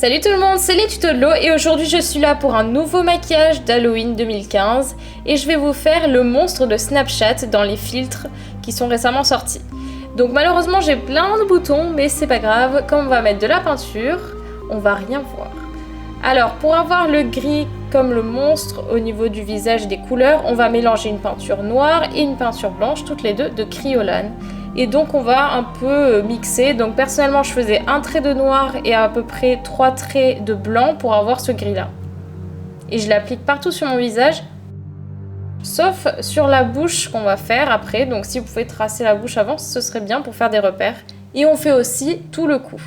Salut tout le monde, c'est les tutos de l'eau et aujourd'hui je suis là pour un nouveau maquillage d'Halloween 2015 et je vais vous faire le monstre de Snapchat dans les filtres qui sont récemment sortis. Donc malheureusement j'ai plein de boutons mais c'est pas grave, comme on va mettre de la peinture, on va rien voir. Alors pour avoir le gris comme le monstre au niveau du visage des couleurs, on va mélanger une peinture noire et une peinture blanche, toutes les deux de Kryolan. Et donc on va un peu mixer. Donc personnellement je faisais un trait de noir et à peu près 3 traits de blanc pour avoir ce gris là. Et je l'applique partout sur mon visage, sauf sur la bouche qu'on va faire après. Donc si vous pouvez tracer la bouche avant, ce serait bien pour faire des repères. Et on fait aussi tout le cou.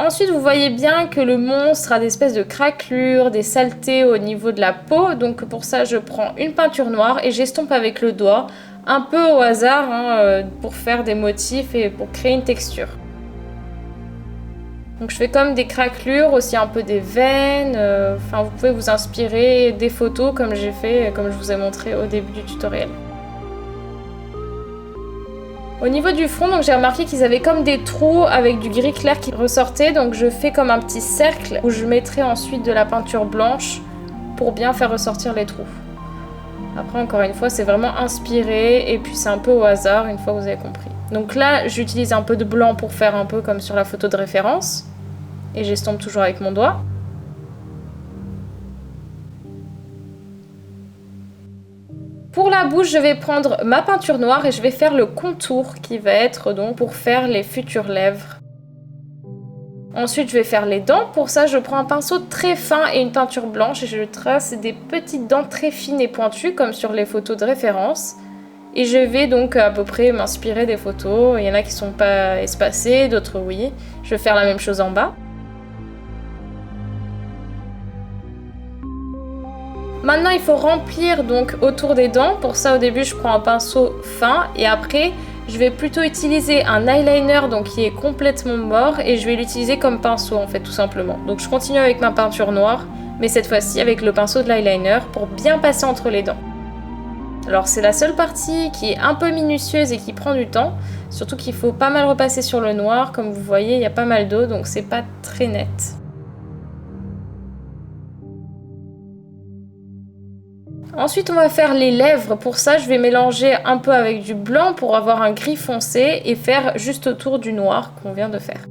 Ensuite, vous voyez bien que le monstre a des espèces de craquelures, des saletés au niveau de la peau. Donc pour ça, je prends une peinture noire et j'estompe avec le doigt, un peu au hasard, pour faire des motifs et pour créer une texture. Donc je fais comme des craquelures, aussi un peu des veines. Enfin, vous pouvez vous inspirer des photos comme j'ai fait, comme je vous ai montré au début du tutoriel. Au niveau du front, donc j'ai remarqué qu'ils avaient comme des trous avec du gris clair qui ressortait. Donc je fais comme un petit cercle où je mettrai ensuite de la peinture blanche pour bien faire ressortir les trous. Après, encore une fois, c'est vraiment inspiré et puis c'est un peu au hasard une fois que vous avez compris. Donc là, j'utilise un peu de blanc pour faire un peu comme sur la photo de référence. Et j'estompe toujours avec mon doigt. Pour la bouche, je vais prendre ma peinture noire et je vais faire le contour qui va être donc pour faire les futures lèvres. Ensuite, je vais faire les dents. Pour ça, je prends un pinceau très fin et une peinture blanche et je trace des petites dents très fines et pointues comme sur les photos de référence. Et je vais donc à peu près m'inspirer des photos. Il y en a qui sont pas espacées, d'autres oui. Je vais faire la même chose en bas. Maintenant, il faut remplir donc autour des dents. Pour ça, au début, je prends un pinceau fin et après, je vais plutôt utiliser un eyeliner donc qui est complètement mort et je vais l'utiliser comme pinceau en fait, tout simplement. Donc, je continue avec ma peinture noire, mais cette fois-ci avec le pinceau de l'eyeliner pour bien passer entre les dents. Alors, c'est la seule partie qui est un peu minutieuse et qui prend du temps, surtout qu'il faut pas mal repasser sur le noir. Comme vous voyez, il y a pas mal d'eau, donc c'est pas très net. Ensuite, on va faire les lèvres. Pour ça, je vais mélanger un peu avec du blanc pour avoir un gris foncé et faire juste autour du noir qu'on vient de faire.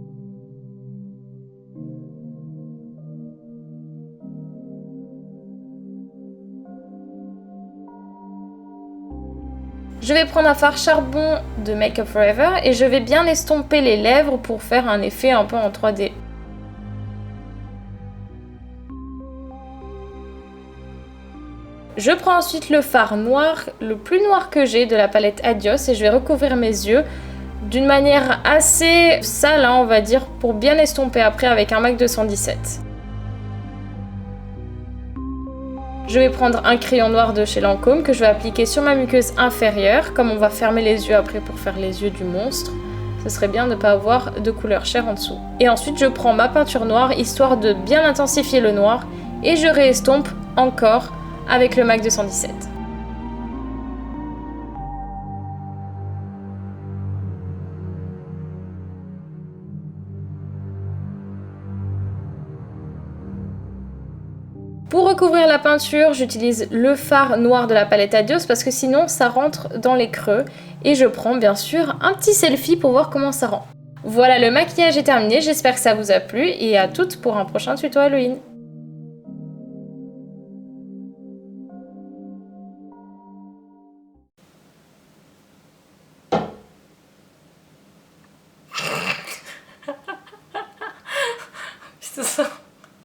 Je vais prendre un fard charbon de Make Up For Ever et je vais bien estomper les lèvres pour faire un effet un peu en 3D. Je prends ensuite le fard noir, le plus noir que j'ai de la palette Adios et je vais recouvrir mes yeux d'une manière assez sale, on va dire, pour bien estomper après avec un MAC 217. Je vais prendre un crayon noir de chez Lancôme que je vais appliquer sur ma muqueuse inférieure, comme on va fermer les yeux après pour faire les yeux du monstre. Ce serait bien de ne pas avoir de couleur chair en dessous. Et ensuite, je prends ma peinture noire, histoire de bien intensifier le noir, et je réestompe encore avec le MAC 217. Pour recouvrir la peinture, j'utilise le fard noir de la palette Adios parce que sinon ça rentre dans les creux. Et je prends bien sûr un petit selfie pour voir comment ça rend. Voilà, le maquillage est terminé, j'espère que ça vous a plu et à toutes pour un prochain tuto Halloween.